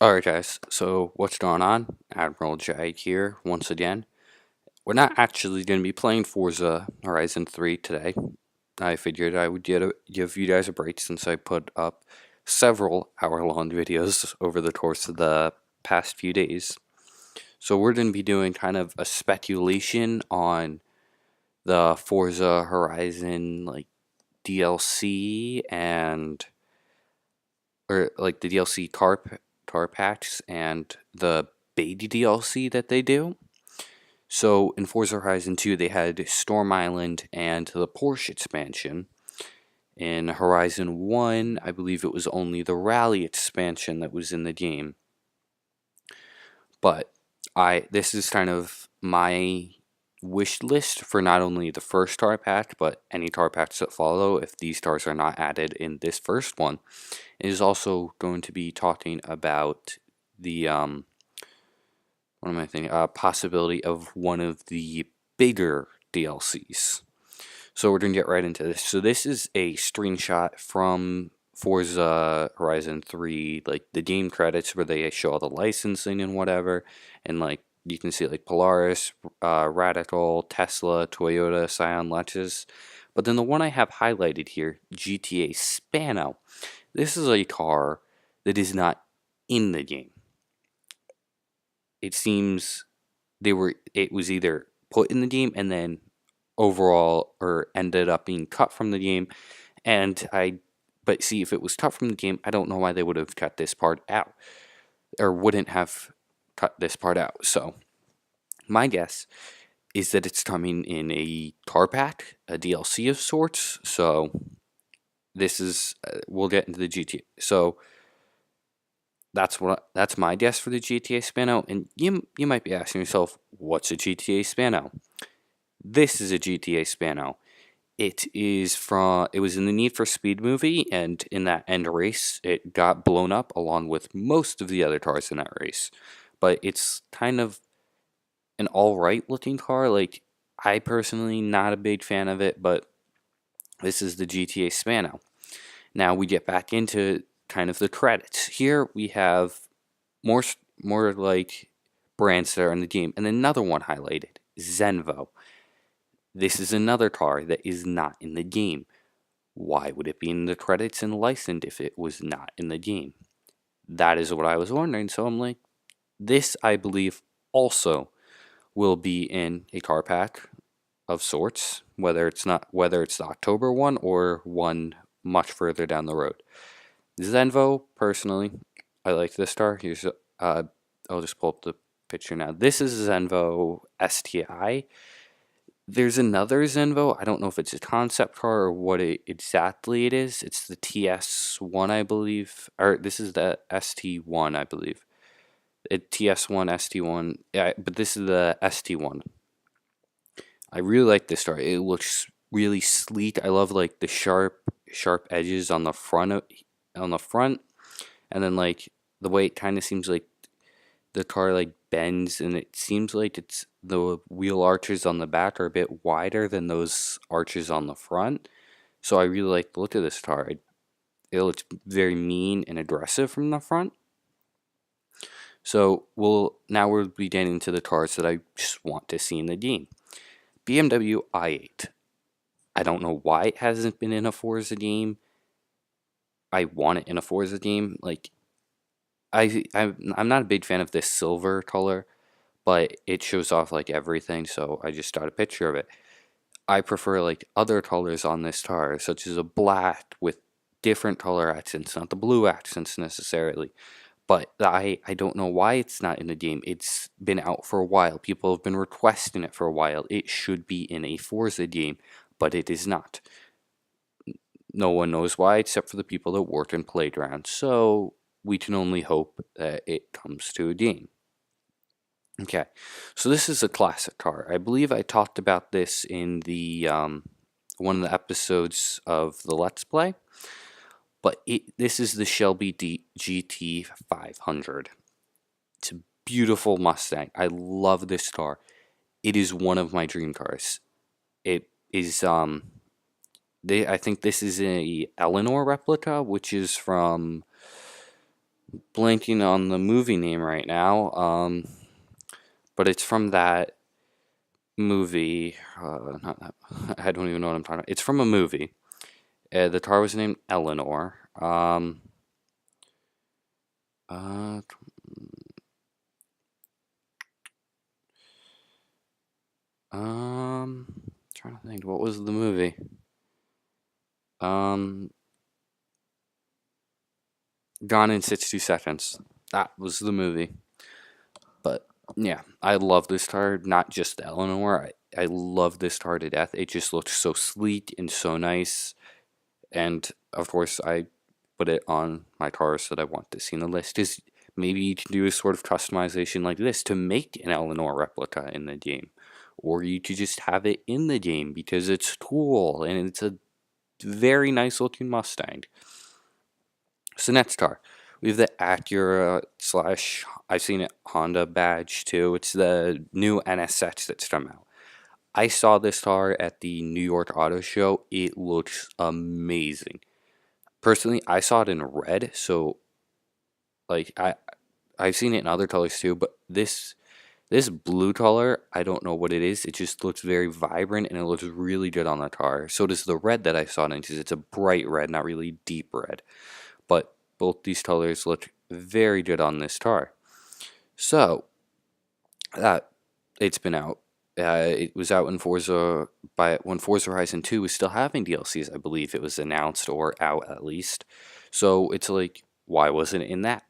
Alright guys, so what's going on? Admiral Jag here, once again. We're not actually going to be playing Forza Horizon 3 today. I figured I would give you guys a break since I put up several hour-long videos over the course of the past few days. So we're going to be doing kind of a speculation on the Forza Horizon DLC or the DLC car packs and the beta DLC that they do. So in Forza Horizon 2, they had Storm Island and the Porsche expansion. In Horizon 1, I believe it was only the Rally expansion that was in the game. But this is kind of my wish list for not only the first tar pack, but any tar packs that follow if these stars are not added in this first one. It is also going to be talking about the what am I thinking? Possibility of one of the bigger DLCs. So we're gonna get right into this. So this is a screenshot from Forza Horizon 3, like the game credits where they show all the licensing and whatever, and like you can see like Polaris, Radical, Tesla, Toyota, Scion, Lexus. But then the one I have highlighted here, GTA Spano. This is a car that is not in the game. It seems it was either put in the game and then overall or ended up being cut from the game, but see, if it was cut from the game, I don't know why they would have cut this part out or wouldn't have cut this part out. So my guess is that it's coming in a car pack, a DLC of sorts. So this is we'll get into the GTA. So that's my guess for the GTA Spano. And you might be asking yourself, what's a GTA Spano? This is a GTA Spano. It was in the Need for Speed movie, and in that end race, it got blown up along with most of the other cars in that race. But it's kind of an alright looking car. Like, I personally not a big fan of it, but this is the GTA Spano. Now we get back into kind of the credits. Here we have more like brands that are in the game, and another one highlighted, Zenvo. This is another car that is not in the game. Why would it be in the credits and licensed if it was not in the game? That is what I was wondering. So I'm like, this I believe also will be in a car pack of sorts, whether it's the October one or one much further down the road. Zenvo, personally, I like this car. Here's I'll just pull up the picture now. This is Zenvo STI. There's another Zenvo. I don't know if it's a concept car or what exactly it is. It's the TS1, I believe. Or this is the ST1, I believe. TS1, ST1. Yeah, but this is the ST1. I really like this car. It looks really sleek. I love like the sharp edges on the front and then like the way it kind of seems like the car like bends, and it seems like it's the wheel arches on the back are a bit wider than those arches on the front. So I really like the look of this car. It looks very mean and aggressive from the front. So we'll be getting into the cars that I just want to see in the game. BMW i8. I don't know why it hasn't been in a Forza game. I want it in a Forza game. Like I'm not a big fan of this silver color, but it shows off like everything, so I just got a picture of it. I prefer like other colors on this car, such as a black with different color accents, not the blue accents necessarily. But I don't know why it's not in the game. It's been out for a while. People have been requesting it for a while. It should be in a Forza game, but it is not. No one knows why except for the people that work in Playground. So we can only hope that it comes to a game. Okay, so this is a classic car. I believe I talked about this in the one of the episodes of the Let's Play, but this is the Shelby GT 500. It's a beautiful Mustang. I love this car. It is one of my dream cars. It is I think this is a Eleanor replica, which is from blanking on the movie name right now. But it's from that movie. Not that. I don't even know what I'm talking about. It's from a movie. The tar was named Eleanor. Uh, Trying to think. What was the movie? Um, Gone in 60 Seconds. That was the movie. But yeah, I love this tar. Not just Eleanor. I love this tar to death. It just looks so sleek and so nice. And of course, I put it on my tars that I want to see in the list. Is maybe you can do a sort of customization like this to make an Eleanor replica in the game, or you could just have it in the game because it's cool and it's a very nice looking Mustang. So next car, we have the Acura slash I've seen it Honda badge too. It's the new NSX that's come out. I saw this car at the New York Auto Show. It looks amazing. Personally, I saw it in red, so like I've seen it in other colors too, but this blue color, I don't know what it is. It just looks very vibrant and it looks really good on the car. So does the red that I saw it in, because it's a bright red, not really deep red. But both these colors look very good on this car. So that it's been out. It was out in Forza when Forza Horizon 2 was still having DLCs, I believe it was announced or out at least. So it's like, why wasn't it in that?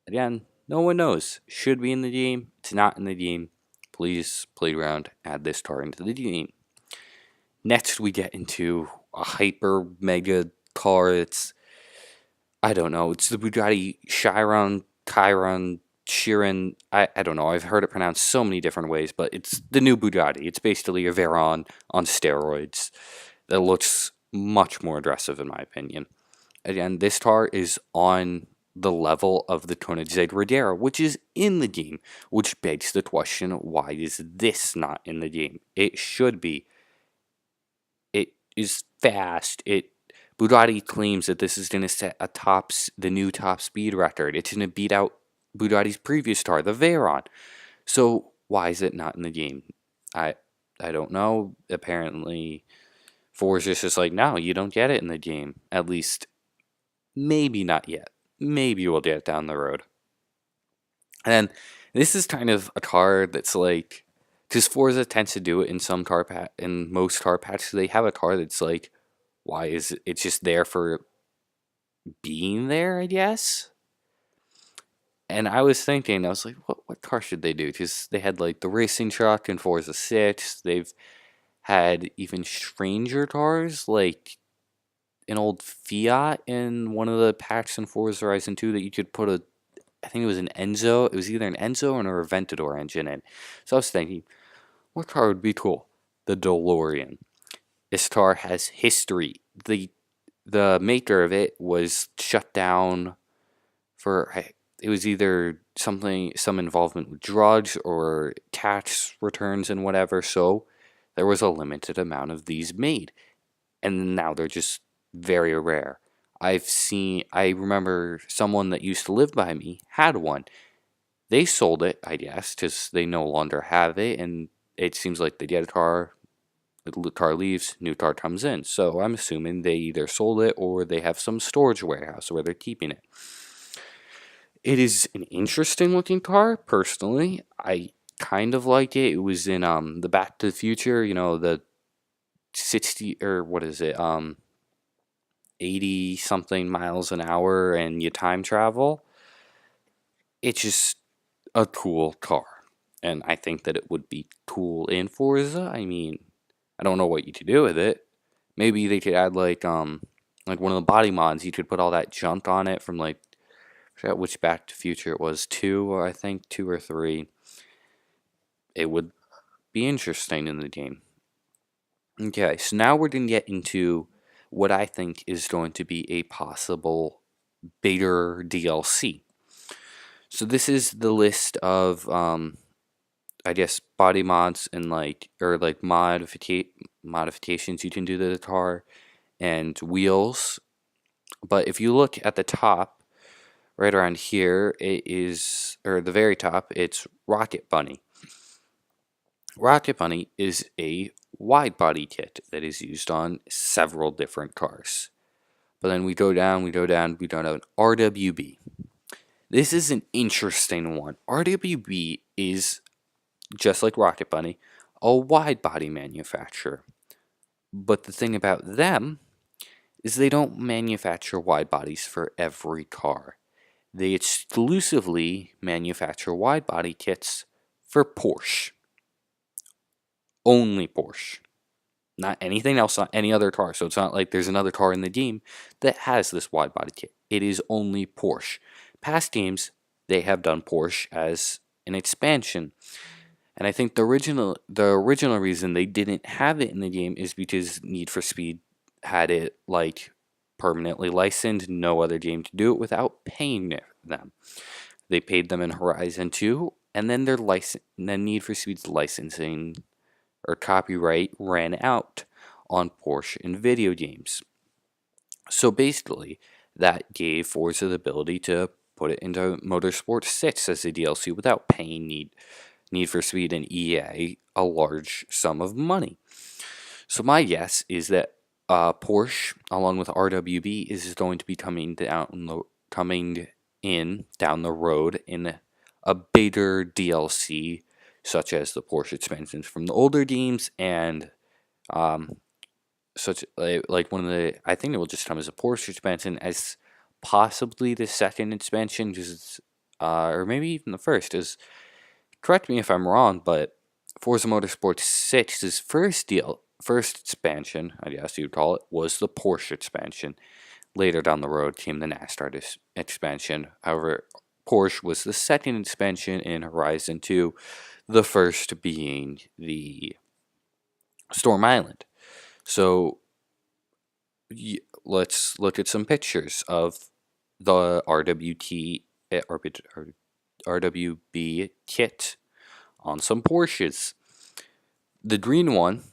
Again, no one knows. Should be in the game. It's not in the game. Please, Playground, add this car into the game. Next, we get into a hyper mega car. I don't know. It's the Bugatti Chiron. I don't know. I've heard it pronounced so many different ways, but it's the new Bugatti. It's basically a Veyron on steroids that looks much more aggressive, in my opinion. Again, this car is on the level of the Koenigsegg Regera, which is in the game, which begs the question, why is this not in the game? It should be. It is fast. Bugatti claims that this is going to set the new top speed record. It's going to beat out Bugatti's previous car, the Veyron. So why is it not in the game? I I don't know. Apparently, Forza's just like, no, you don't get it in the game. At least, maybe not yet. Maybe we'll get it down the road. And this is kind of a car that's like, because Forza tends to do it in in most car patches. They have a car that's like, why is it? It's just there for being there, I guess. And I was thinking, I was like, what car should they do? Because they had like the racing truck in Forza 6. They've had even stranger cars, like an old Fiat in one of the packs in Forza Horizon 2 that you could put I think it was an Enzo. It was either an Enzo or an Aventador engine in. So I was thinking, what car would be cool? The DeLorean. This car has history. The maker of it was shut down for it was either some involvement with drugs or tax returns and whatever. So there was a limited amount of these made, and now they're just very rare. I remember someone that used to live by me had one. They sold it, I guess, because they no longer have it, and it seems like they get a car, the car leaves, new car comes in. So I'm assuming they either sold it or they have some storage warehouse where they're keeping it. It is an interesting looking car, personally. I kind of like it. It was in the Back to the Future, the 60 or what is it? 80 something miles an hour and you time travel. It's just a cool car. And I think that it would be cool in Forza. I mean, I don't know what you could do with it. Maybe they could add like one of the body mods. You could put all that junk on it from like I forgot which Back to Future it was, 2 or I think 2 or 3. It would be interesting in the game. Okay, so now we're gonna get into what I think is going to be a possible bigger DLC. So this is the list of I guess body mods and like modifications you can do to the car and wheels. But if you look at the top, right around here, it is, or the very top, it's Rocket Bunny. Rocket Bunny is a wide body kit that is used on several different cars. But then we go down, RWB. This is an interesting one. RWB is, just like Rocket Bunny, a wide body manufacturer. But the thing about them is they don't manufacture wide bodies for every car. They exclusively manufacture wide body kits for Porsche. Only Porsche. Not anything else, not any other car. So it's not like there's another car in the game that has this wide body kit. It is only Porsche. Past games, they have done Porsche as an expansion. And I think the original reason they didn't have it in the game is because Need for Speed had it like permanently licensed, no other game to do it without paying them. They paid them in Horizon 2, and then Need for Speed's licensing or copyright ran out on Porsche in video games. So basically, that gave Forza the ability to put it into Motorsport 6 as a DLC without paying Need for Speed and EA a large sum of money. So my guess is that Porsche, along with RWB, is going to be coming in down the road in a bigger DLC, such as the Porsche expansions from the older games, and such like one of the, I think it will just come as a Porsche expansion, as possibly the second expansion, just or maybe even the first. Is, correct me if I'm wrong, but Forza Motorsport 6's first expansion, I guess you'd call it, was the Porsche expansion. Later down the road came the NASCAR expansion. However, Porsche was the second expansion in Horizon 2, the first being the Storm Island. So let's look at some pictures of the RWB kit on some Porsches. The green one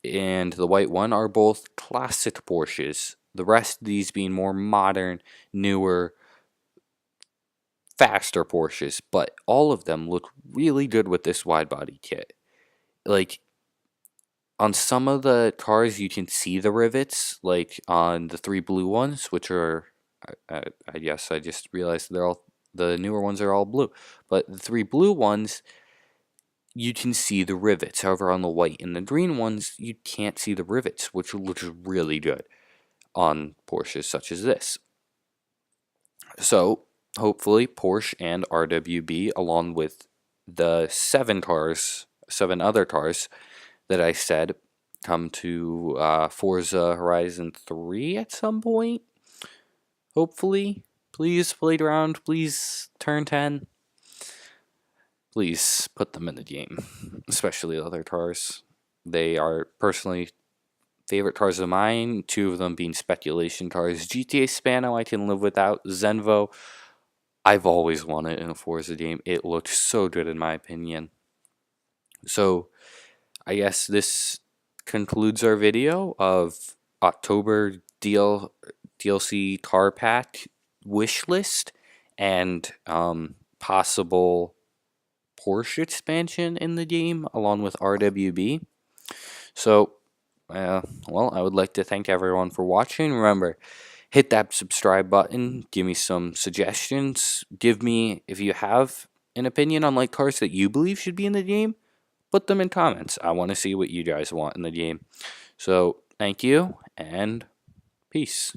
and the white one are both classic Porsches. The rest of these being more modern, newer, faster Porsches. But all of them look really good with this wide body kit. Like, on some of the cars, you can see the rivets, like on the three blue ones, which are, I guess I just realized the newer ones are all blue. But the three blue ones, you can see the rivets. However, on the white and the green ones, you can't see the rivets, which looks really good on Porsches such as this. So, hopefully, Porsche and RWB, along with the 7 other cars that I said, come to Forza Horizon 3 at some point. Hopefully. Please play around. Please turn 10. Please put them in the game, especially the other cars. They are personally favorite cars of mine, 2 of them being speculation cars. GTA Spano I can live without. Zenvo, I've always wanted in a Forza game. It looks so good in my opinion. So, I guess this concludes our video of October DLC car pack wish list and possible Porsche expansion in the game along with RWB. So, well, I would like to thank everyone for watching. Remember, hit that subscribe button. Give me some suggestions. Give me, if you have an opinion on like cars that you believe should be in the game, put them in comments. I want to see what you guys want in the game. So, thank you, and peace.